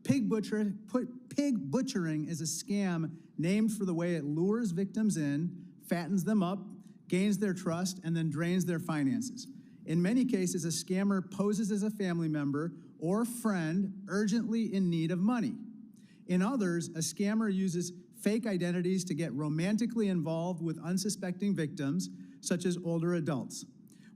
Pig butchering is a scam named for the way it lures victims in, fattens them up, gains their trust, and then drains their finances. In many cases, a scammer poses as a family member or friend urgently in need of money. In others, a scammer uses fake identities to get romantically involved with unsuspecting victims, such as older adults.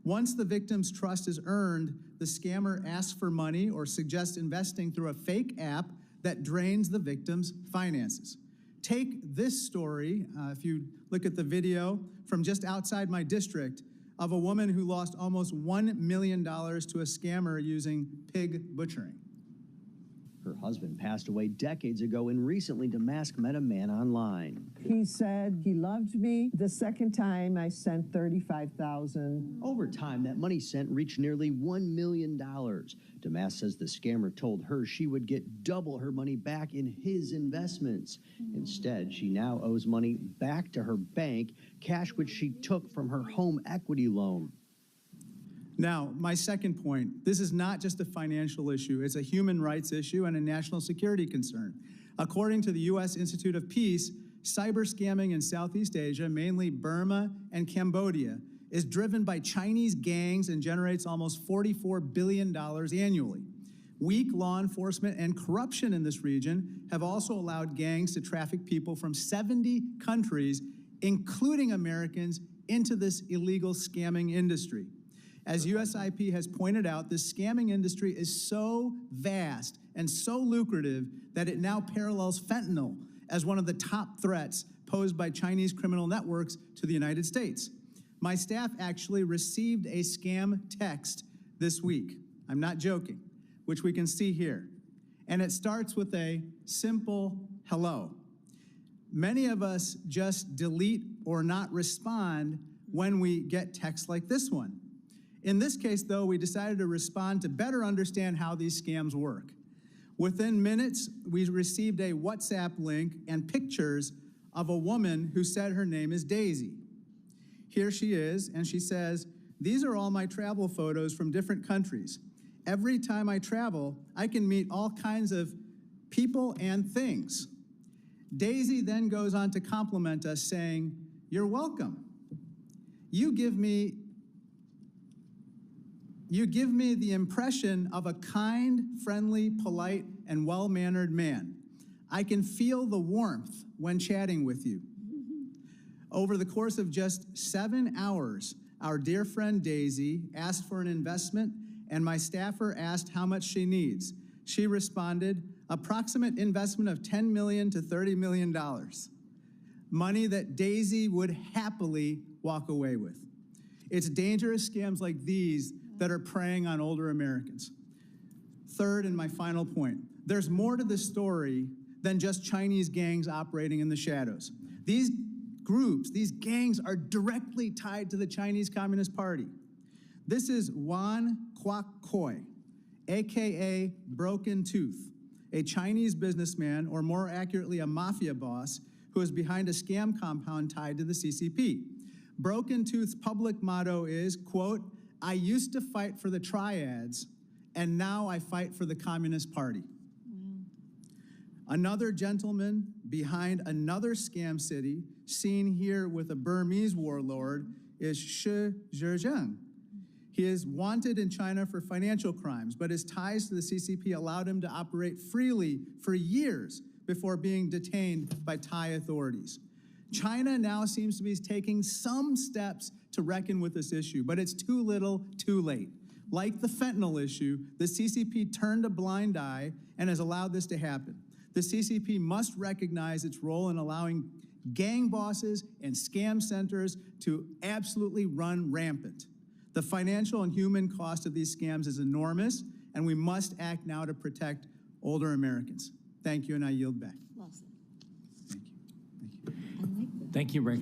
Once the victim's trust is earned, the scammer asks for money or suggests investing through a fake app that drains the victim's finances. Take this story, if you look at the video from just outside my district, of a woman who lost almost $1 million to a scammer using pig butchering. Her husband passed away decades ago, and recently Damask met a man online. He said he loved me. The second time I sent $35,000. Over time, that money sent reached nearly $1 million. Damask says the scammer told her she would get double her money back in his investments. Instead, she now owes money back to her bank, cash which she took from her home equity loan. Now, my second point, this is not just a financial issue, it's a human rights issue and a national security concern. According to the U.S. Institute of Peace, cyber scamming in Southeast Asia, mainly Burma and Cambodia, is driven by Chinese gangs and generates almost $44 billion annually. Weak law enforcement and corruption in this region have also allowed gangs to traffic people from 70 countries, including Americans, into this illegal scamming industry. As USIP has pointed out, this scamming industry is so vast and so lucrative that it now parallels fentanyl as one of the top threats posed by Chinese criminal networks to the United States. My staff actually received a scam text this week, I'm not joking, which we can see here. And it starts with a simple hello. Many of us just delete or not respond when we get texts like this one. In this case, though, we decided to respond to better understand how these scams work. Within minutes, we received a WhatsApp link and pictures of a woman who said her name is Daisy. Here she is, and she says, "These are all my travel photos from different countries. Every time I travel, I can meet all kinds of people and things." Daisy then goes on to compliment us, saying, "You're welcome. You give me the impression of a kind, friendly, polite, and well-mannered man. I can feel the warmth when chatting with you." Over the course of just 7 hours, our dear friend Daisy asked for an investment, and my staffer asked how much she needs. She responded, approximate investment of $10 million to $30 million. Money that Daisy would happily walk away with. It's dangerous scams like these that are preying on older Americans. Third, and my final point, there's more to this story than just Chinese gangs operating in the shadows. These groups, these gangs are directly tied to the Chinese Communist Party. This is Wan Kwok Koi, AKA Broken Tooth, a Chinese businessman, or more accurately, a mafia boss, who is behind a scam compound tied to the CCP. Broken Tooth's public motto is, quote, "I used to fight for the triads, and now I fight for the Communist Party." Another gentleman behind another scam city, seen here with a Burmese warlord, is Shi Zhejiang. He is wanted in China for financial crimes, but his ties to the CCP allowed him to operate freely for years before being detained by Thai authorities. China now seems to be taking some steps to reckon with this issue, but it's too little, too late. Like the fentanyl issue, the CCP turned a blind eye and has allowed this to happen. The CCP must recognize its role in allowing gang bosses and scam centers to absolutely run rampant. The financial and human cost of these scams is enormous, and we must act now to protect older Americans. Thank you, and I yield back. Well said. Thank you. I like that. Thank you, Ranking